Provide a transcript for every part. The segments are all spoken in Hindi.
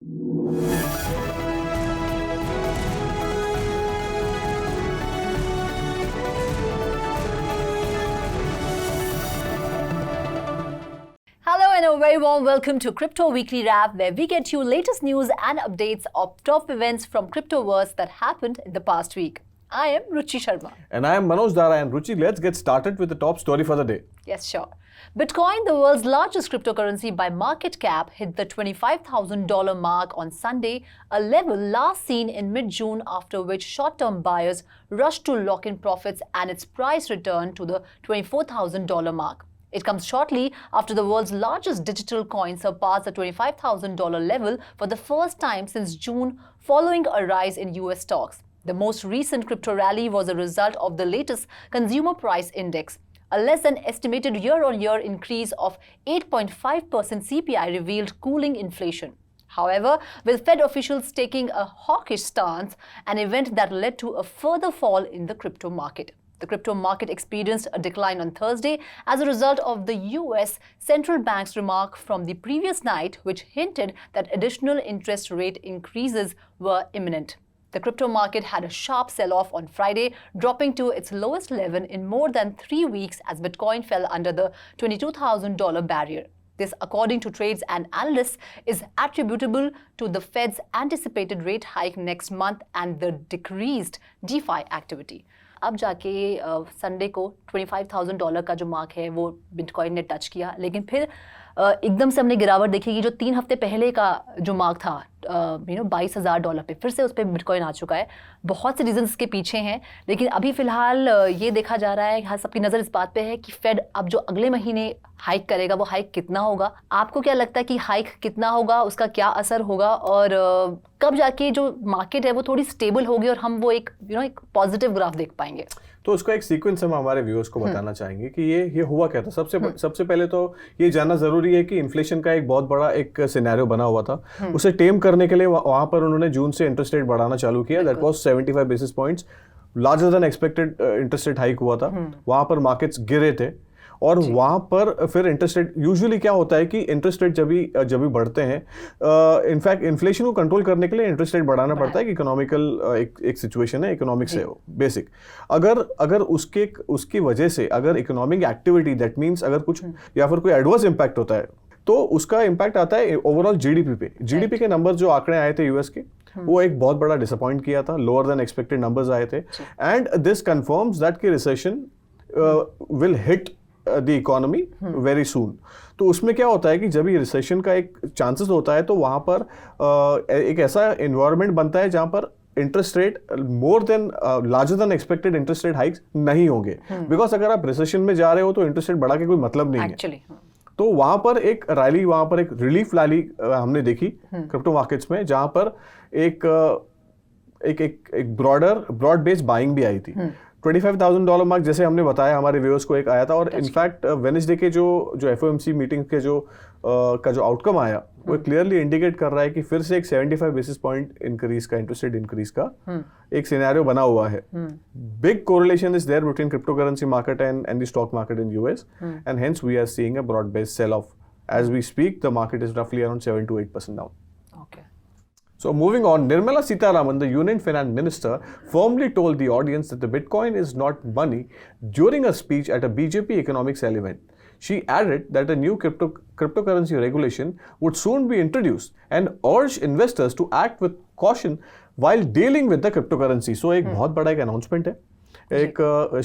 Hello and a very warm welcome to Crypto Weekly Wrap, where we get you latest news and updates of top events from Cryptoverse that happened in the past week. I am Ruchi Sharma. And I am Manoj Dara. And Ruchi, let's get started with the top story for the day. Yes, sure. Bitcoin, the world's largest cryptocurrency by market cap, hit the $25,000 mark on Sunday, a level last seen in mid-June, after which short-term buyers rushed to lock in profits and its price returned to the $24,000 mark. It comes shortly after the world's largest digital coin surpassed the $25,000 level for the first time since June, following a rise in US stocks. The most recent crypto rally was a result of the latest consumer price index. A less than estimated year-on-year increase of 8.5% CPI revealed cooling inflation. However, with Fed officials taking a hawkish stance, an event that led to a further fall in the crypto market. The crypto market experienced a decline on Thursday as a result of the US central bank's remark from the previous night, which hinted that additional interest rate increases were imminent. The crypto market had a sharp sell-off on Friday, dropping to its lowest level in more than 3 weeks as Bitcoin fell under the $22,000 barrier. This, according to trades and analysts, is attributable to the Fed's anticipated rate hike next month and the decreased DeFi activity. अब जाके संडे को $25,000 का जो मार्क है वो बिटकॉइन ने टच किया, लेकिन फिर एकदम से हमने गिरावट देखी कि जो 3 हफ्ते पहले का जो मार्क था $22,000 पे, फिर से उस पर बिटकॉइन आ चुका है. बहुत से रीजंस इसके पीछे हैं, लेकिन अभी फिलहाल ये देखा जा रहा है, सबकी नज़र इस बात पे है कि फेड अब जो अगले महीने हाइक करेगा वो हाइक कितना होगा. आपको क्या लगता है कि हाइक कितना होगा, उसका क्या असर होगा और कब जाके जो मार्केट है वो थोड़ी स्टेबल होगी और हम वो एक पॉजिटिव ग्राफ देख पाएंगे? तो उसका एक सीक्वेंस हम हमारे व्यूअर्स को बताना चाहेंगे कि ये हुआ क्या था. सबसे पहले तो ये जानना जरूरी है कि इन्फ्लेशन का एक बहुत बड़ा एक सिनेरियो बना हुआ था. उसे टेम करने के लिए वहां पर उन्होंने जून से इंटरेस्ट रेट बढ़ाना चालू किया. That was 75 basis points, larger than expected interest rate hike हुआ था. वहां पर मार्केट्स गिरे थे और वहां पर फिर इंटरेस्ट रेट, यूजुअली क्या होता है कि इंटरेस्ट रेट जब भी बढ़ते हैं, इनफैक्ट इन्फ्लेशन को कंट्रोल करने के लिए इंटरेस्ट रेट बढ़ाना पड़ता है कि इकोनॉमिकल एक सिचुएशन है, इकोनॉमिक्स है बेसिक. अगर उसकी वजह से अगर इकोनॉमिक एक्टिविटी, दैट मीन्स अगर कुछ या फिर कोई एडवर्स इम्पैक्ट होता है तो उसका इम्पैक्ट आता है ओवरऑल जीडीपी पे. जीडीपी के नंबर जो आंकड़े आए थे यूएस के, वो एक बहुत बड़ा डिसअपॉइंट किया था. लोअर देन एक्सपेक्टेड नंबर्स आए थे एंड दिस कंफर्म्स दैट कि recession will hit the economy very soon. तो उसमें क्या होता है कि जब ये रिसेशन का एक चांसेस होता है तो वहां पर एक ऐसा एनवायरनमेंट बनता है जहां पर interest rate more than larger than expected interest rate hikes नहीं होंगे. बिकॉज अगर आप रिसेशन में जा रहे हो तो इंटरेस्ट रेट बढ़ा के कोई मतलब नहीं है. तो वहां पर एक रिलीफ रैली हमने देखी क्रिप्टो मार्केट्स में, जहां पर एक ब्रॉड बेस्ड बाइंग भी आई थी. $25,000 मार्क जैसे हमने बताया हमारे व्यूअर्स को एक आया था. और इनफैक्ट वेडनेसडे के जो FOMC मीटिंग के जो आउटकम आया वो क्लियरली इंडिकेट कर रहा है कि फिर से एक 75 बेसिस पॉइंट इंक्रीज का, इंटरेस्ट रेट इंक्रीज का एक सिनेरियो बना हुआ है. Big correlation is there between crypto currency market and the stock market in US, and hence we are seeing a broad based sell off. As we speak the market is रफली around 7 to 8% down. So moving on, Nirmala Sitharaman, the Union Finance Minister, firmly told the audience that the Bitcoin is not money during a speech at a BJP Economic Cell event. She added that a new cryptocurrency regulation would soon be introduced and urged investors to act with caution while dealing with the cryptocurrency. So एक बहुत बड़ा एक announcement है.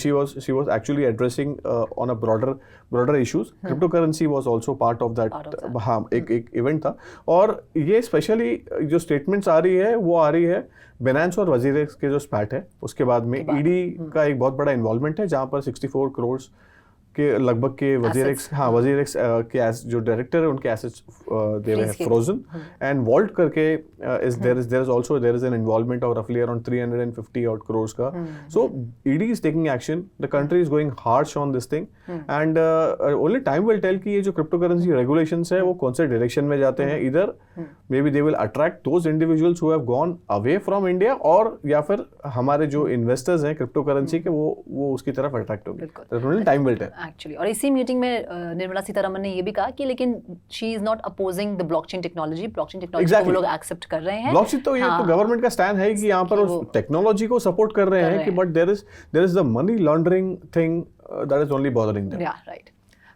she was actually addressing on a broader issues. Cryptocurrency was also part of that. हाँ, एक इवेंट था. और ये स्पेशली जो स्टेटमेंट्स आ रही है वो आ रही है Binance और WazirX के जो स्पैट है उसके बाद में ED का एक बहुत बड़ा इन्वॉल्वमेंट है, जहाँ पर 64 करोड़ के लगभग के WazirX के जो डायरेक्टर है उनके assets they were frozen and vault करके there is an involvement of रफली अराउंड 350 odd crores का. सो ED is taking action, the country is going harsh on this thing and only time will tell कि ये जो क्रिप्टो करेंसी रेगुलेशंस है वो कौन से डायरेक्शन में जाते हैं. इधर may be they will attract those individuals who have gone away from India, और या फिर हमारे जो इन्वेस्टर्स हैं क्रिप्टो करेंसी के वो उसकी तरफ अट्रैक्ट होंगे. Time will tell. एक्चुअली, और इसी मीटिंग में निर्मला सीतारमन ने ये भी कहा कि लेकिन she is not opposing the blockchain technology को वो लोग एक्सेप्ट कर रहे हैं। ब्लॉकचेन तो ये तो गवर्नमेंट का स्टैंड है कि यहाँ पर उस टेक्नोलॉजी को सपोर्ट कर रहे हैं कि but there is the money laundering thing that is only bothering them. या right.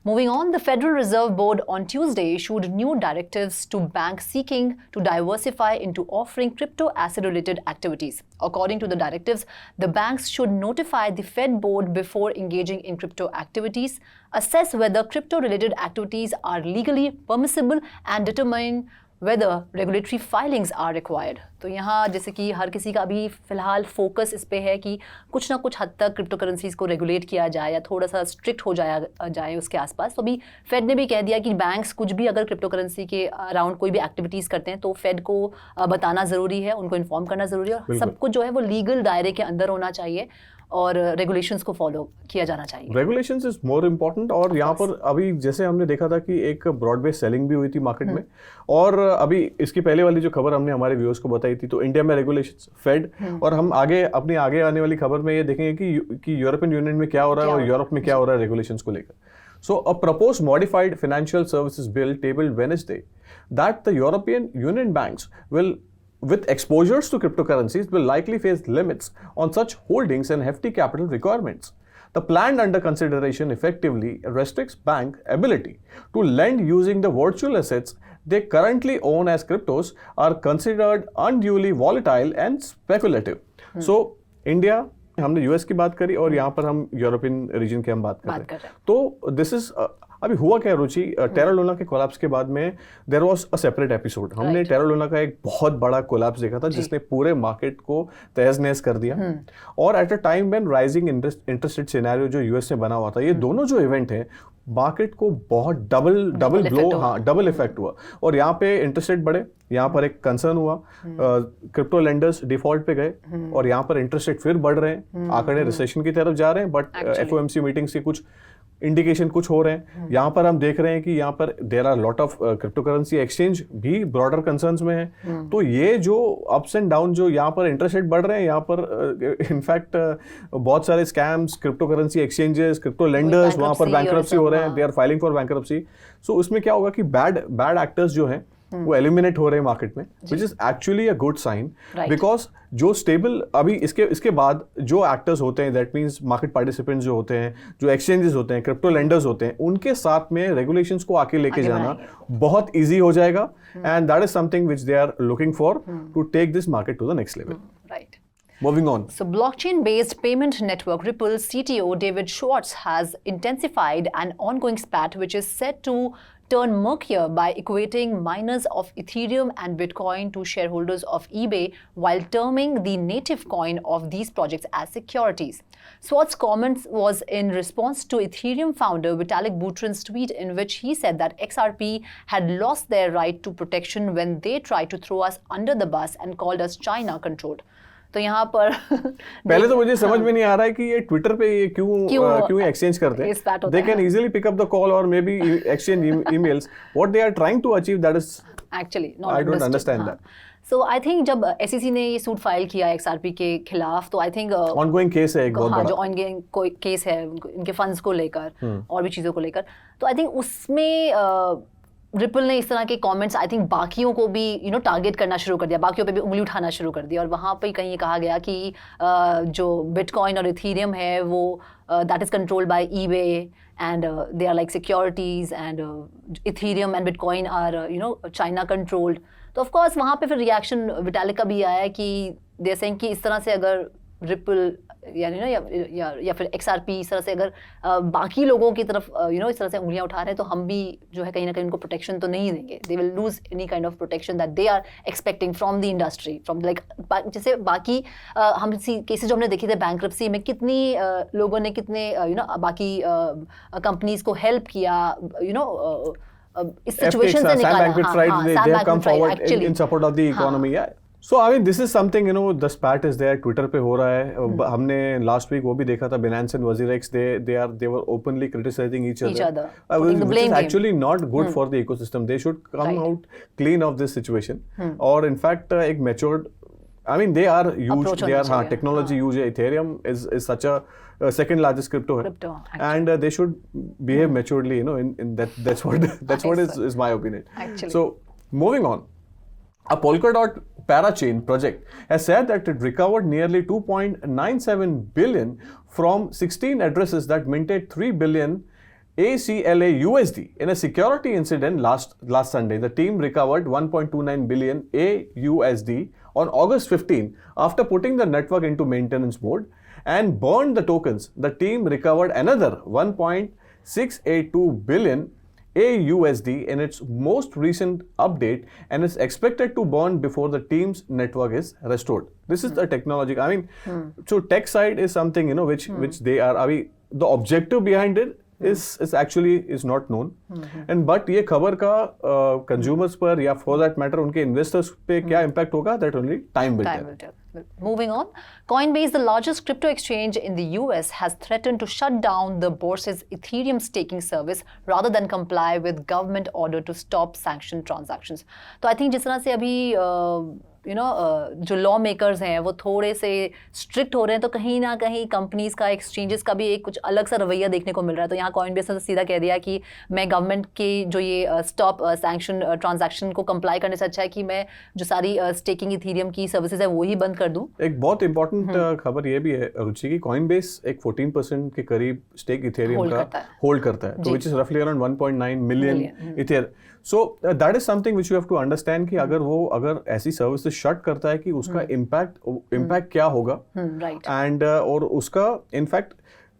Moving on, the Federal Reserve Board on Tuesday issued new directives to banks seeking to diversify into offering crypto asset-related activities. According to the directives, the banks should notify the Fed Board before engaging in crypto activities, assess whether crypto-related activities are legally permissible, and determine whether regulatory filings are required. तो यहाँ जैसे कि हर किसी का अभी फिलहाल फोकस इस पे है कि कुछ ना कुछ हद तक क्रिप्टो करेंसीज को रेगुलेट किया जाए या थोड़ा सा स्ट्रिक्ट हो जाए उसके आसपास। तो अभी फेड ने भी कह दिया कि बैंक्स कुछ भी अगर क्रिप्टो करेंसी के अराउंड कोई भी एक्टिविटीज़ करते हैं तो फेड को बताना ज़रूरी है, उनको इन्फॉर्म करना ज़रूरी है, और सब कुछ जो है वो लीगल दायरे के अंदर होना चाहिए और रेगुलेशंस को फॉलो किया जाना चाहिए। Regulations is more important. और यहाँ पर अभी जैसे हमने देखा था कि एक ब्रॉड बेस्ड सेलिंग भी हुई थी मार्केट में, और अभी इसकी पहले वाली जो खबर हमने हमारे व्यूअर्स को बताई थी, तो इंडिया में रेगुलेशंस फेड, और हम आगे अपनी आगे आने वाली खबर में ये देखेंगे कि यूरोपियन यूनियन में क्या हो रहा है और यूरोप में क्या हो रहा है रेगुलेशंस को लेकर। So a proposed modified financial services bill tabled Wednesday that the European Union banks will, with exposures to cryptocurrencies, will likely face limits on such holdings and hefty capital requirements. The plan under consideration effectively restricts bank ability to lend using the virtual assets they currently own, as cryptos are considered unduly volatile and speculative. So India, हमने यूएस की बात करी और यहाँ पर हम यूरोपियन रीजन की हम बात कर रहे हैं। तो दिस इज अभी हुआ क्या रुचि, टेरा लूना के कोलैप्स के बाद में there was a separate episode. हमने टेरा लूना का एक बहुत बड़ा कोलैप्स देखा था जिसने पूरे मार्केट को तहस नहस कर दिया, और at a time when rising interest rate scenario जो यूएस में बना हुआ था, ये दोनों जो इवेंट है मार्केट को बहुत डबल इफेक्ट हुआ। और यहाँ पे इंटरेस्ट रेट बढ़े, यहाँ पर एक कंसर्न हुआ, क्रिप्टो लेंडर्स डिफॉल्ट पे गए, और यहाँ पर इंटरेस्ट रेट फिर बढ़ रहे हैं, आंकड़े रिसेशन की तरफ जा रहे हैं, बट एफओएमसी मीटिंग से कुछ इंडिकेशन कुछ हो रहे हैं। यहाँ पर हम देख रहे हैं कि यहाँ पर there are lot of cryptocurrency exchange भी ब्रॉडर कंसर्न्स में है। तो ये जो अप्स एंड डाउन जो यहाँ पर इंटरेस्ट रेट बढ़ रहे हैं, यहाँ पर इनफैक्ट बहुत सारे scams, crypto currency exchanges, crypto lenders, वहाँ पर बैंकरप्सी हो रहे हैं, they are filing for bankruptcy. So उसमें क्या होगा कि बैड एक्टर्स जो हैं वो एलिमिनेट हो रहे हैं मार्केट में, which is actually a good sign, because जो स्टेबल अभी इसके बाद जो एक्टर्स होते हैं, दैट मीन्स मार्केट पार्टिसिपेंट्स जो होते हैं, जो एक्सचेंजेस होते हैं, क्रिप्टो लेंडर्स होते हैं, उनके साथ में रेगुलेशंस को आके लेके जाना बहुत ईजी हो जाएगा, and that is something which they are looking for to take this market to the next level. Right. Moving on. So, blockchain-based payment network Ripple CTO David Schwartz has intensified an ongoing spat which is set to turn murkier by equating miners of Ethereum and Bitcoin to shareholders of eBay while terming the native coin of these projects as securities. Schwartz's comments was in response to Ethereum founder Vitalik Buterin's tweet in which he said that XRP had lost their right to protection when they tried to throw us under the bus and called us China-controlled. तो यहाँ पर पहले तो मुझे समझ में नहीं आ रहा है कि ये ट्विटर पे ये क्यों एक्सचेंज करते हैं। They can easily pick up the call और maybe exchange emails, what they are trying to achieve, that is actually not, I don't understand that. So I think जब एसईसी ने ये सूट फाइल किया एक्सआरपी के खिलाफ, तो आई थिंक ऑनगोइंग केस है एक बहुत बड़ा, जो ऑनगोइंग कोई केस है इनके फंड्स को लेकर और भी चीज़ों को लेकर, तो आई थिंक उसमें रिपल ने इस तरह के कमेंट्स आई थिंक बाकियों को भी टारगेट करना शुरू कर दिया, बाकियों पे भी उंगली उठाना शुरू कर दिया, और वहाँ पे कहीं ये कहा गया कि जो बिटकॉइन और इथीरियम है वो that is controlled by eBay and they are like securities, and Ethereum and Bitcoin are China controlled. तो ऑफ कोर्स वहाँ पे फिर रिएक्शन विटालिक का भी आया है कि दे आर सेइंग कि इस तरह से अगर रिपल यानी ना या फिर एक्सआरपी इस तरह से अगर बाकी लोगों की तरफ इस तरह से उंगलियां उठा रहे हैं, तो हम भी जो है कहीं ना कहीं उनको प्रोटेक्शन तो नहीं देंगे। They will lose any kind of protection that they are expecting from the industry, from like जैसे बाकी हम केसेज जो हमने देखे थे बैंक्रप्सी में, कितनी लोगों ने कितने बाकी कंपनीज को हेल्प किया, इस सिचुएशन से निकाला। So I mean this is something, the spat is there, Twitter पे हो रहा है। हमने last week वो भी देखा था, Binance and WazirX they were openly criticizing each other, which is actually not good for the ecosystem. They should come out clean of this situation, और in fact एक matured I mean, they are huge. Approach They are होना चाहिए. technology huge. Ethereum is such a second largest crypto. Crypto, And they should behave maturely. You know, in that's what is my opinion. Actually. So moving on, a Polkadot parachain project has said that it recovered nearly 2.97 billion from 16 addresses that minted 3 billion ACLA USD. In a security incident last Sunday, the team recovered 1.29 billion AUSD on August 15 after putting the network into maintenance mode and burned the tokens. The team recovered another 1.682 billion AUSD in its most recent update and is expected to burn before the team's network is restored. This is the technology. I mean, so tech side is something, you know, which they are. I mean, the objective behind it is actually not known. And but ये खबर का consumers पर या for that matter उनके investors पे क्या impact होगा, that only time will tell. Moving on, Coinbase, the largest crypto exchange in the US, has threatened to shut down the bourse's Ethereum staking service rather than comply with government order to stop sanctioned transactions. तो I think जिस तरह से अभी जो लॉ मेकर्स हैं वो थोड़े से स्ट्रिक्ट हो रहे हैं, तो कहीं ना कहीं कंपनीज का, एक्सचेंजेस का भी एक कुछ अलग सा रवैया देखने को मिल रहा है. तो यहाँ कॉइनबेस ने सीधा कह दिया कि मैं गवर्नमेंट के जो ये स्टॉप सैंक्शन ट्रांजैक्शन को कंप्लाई करने से अच्छा है कि मैं जो सारी स्टेकिंग इथेरियम की सर्विसेज है वो ही बंद कर दूं. एक बहुत इंपॉर्टेंट खबर ये भी है रुचि की, कॉइनबेस एक 14% के करीब स्टेक इथेरियम का होल्ड करता है, तो विच इज रफली around 1.9 million ether. So that is something which you have to understand कि अगर ऐसी सर्विसेज शट करता है कि उसका इम्पैक्ट क्या होगा. एंड और उसका इनफैक्ट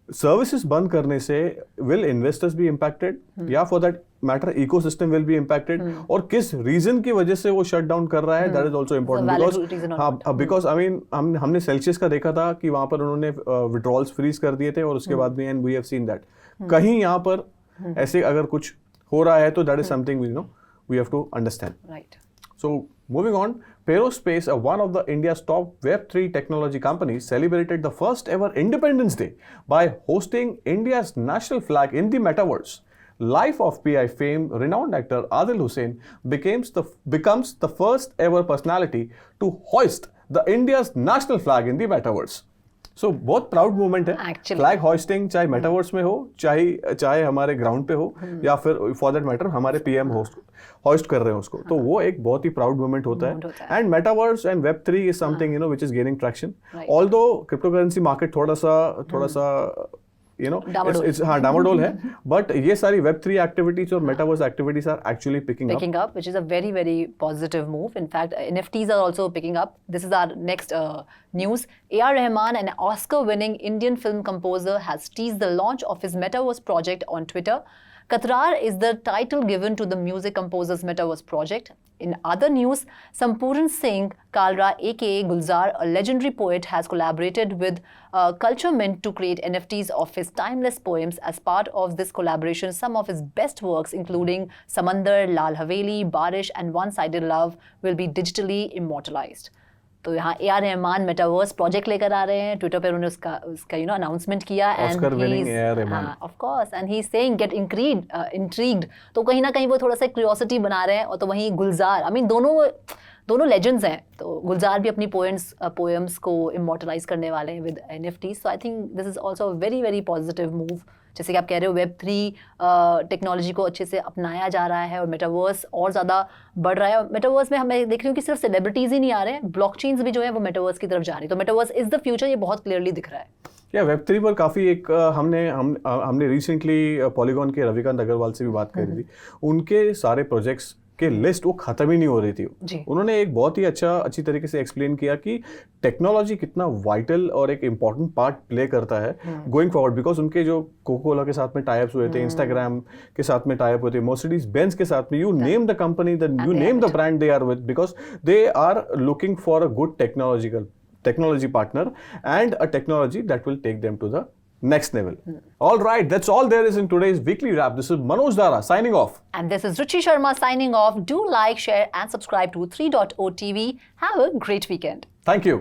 सर्विसेज बंद करने से विल इन्वेस्टर्स बी इम्पैक्टेड या for that matter ecosystem will be impacted, और किस रीजन की वजह से वो शट डाउन कर रहा है, that is also important. Because I mean हमने सेल्सियस का देखा था कि वहां पर उन्होंने विड्रॉल्स फ्रीज कर दिए थे और उसके बाद में and we have seen that कहीं यहाँ पर ऐसे अगर कुछ हो रहा है तो that is something we have to understand. Right. So moving on, Perospace, one of the India's top Web3 technology companies, celebrated the first ever Independence Day by hosting India's national flag in the metaverse. Life of Pi fame renowned actor Adil Hussain becomes the first ever personality to hoist the India's national flag in the metaverse. So बहुत प्राउड मोमेंट है. फ्लैग होस्टिंग चाहे मेटावर्स में हो, चाहे हमारे ग्राउंड पे हो, या फिर फॉर दैट मैटर हमारे पीएम होस्ट कर रहे हैं उसको, तो वो एक बहुत ही प्राउड मोमेंट होता है. And metaverse and Web3 is something which is gaining traction. Although crypto currency market थोड़ा सा it's डामाडोल है, बट ये सारी Web3 एक्टिविटीज और metaverse activities are actually picking up, which is a very, very positive move. In fact, NFTs are also picking up. This is our next news. A.R. Rahman, an Oscar-winning Indian film composer, has teased the launch of his metaverse project on Twitter. Katrar is the title given to the music composer's metaverse project. In other news, Sampooran Singh Kalra, aka Gulzar, a legendary poet, has collaborated with Culture Mint to create NFTs of his timeless poems. As part of this collaboration, some of his best works, including Samandar, Lal Haveli, Barish, and One-Sided Love, will be digitally immortalized. तो यहाँ A.R. रहमान मेटावर्स प्रोजेक्ट लेकर आ रहे हैं. ट्विटर पर उन्होंने उसका अनाउंसमेंट किया, and of course and he is saying get intrigued. तो कहीं ना कहीं वो थोड़ा सा क्यूरियोसिटी बना रहे हैं. और तो वहीं गुलजार, आई मीन दोनों लेजेंड्स हैं. तो गुलजार भी अपनी पोएम्स को इमॉर्टलाइज करने वाले हैं with NFTs. So I think this is also very very positive move. जैसे कि आप कह रहे हो, Web3 टेक्नोलॉजी को अच्छे से अपनाया जा रहा है और मेटावर्स और ज़्यादा बढ़ रहा है. और मेटावर्स में हमें देख रही हूँ कि सिर्फ सेलिब्रिटीज़ ही नहीं आ रहे हैं, ब्लॉकचेन्स भी जो है वो मेटावर्स की तरफ जा रही है. तो मेटावर्स इज़ द फ्यूचर, ये बहुत क्लियरली दिख रहा है. या Web3 पर काफ़ी एक हमने रिसेंटली पॉलीगॉन के रविकांत अग्रवाल से भी बात करी थी. उनके सारे प्रोजेक्ट्स के लिस्ट वो खत्म ही नहीं हो रही थी. उन्होंने एक बहुत ही अच्छी तरीके से एक्सप्लेन किया कि टेक्नोलॉजी कितना वाइटल और एक इम्पॉर्टेंट पार्ट प्ले करता है गोइंग फॉरवर्ड. बिकॉज उनके जो कोका-कोला के साथ में टाइप्स हुए थे, इंस्टाग्राम के साथ में टाइप हुए थे, मर्सिडीज बेंज के साथ में, you name the company, you name the brand they are with, because they are looking for a good technology partner and a technology that will take them to the next level. All right, that's all there is in today's weekly wrap. This is Manoj Dara signing off. And this is Ruchi Sharma signing off. Do like, share and subscribe to 3.0 TV. Have a great weekend. Thank you.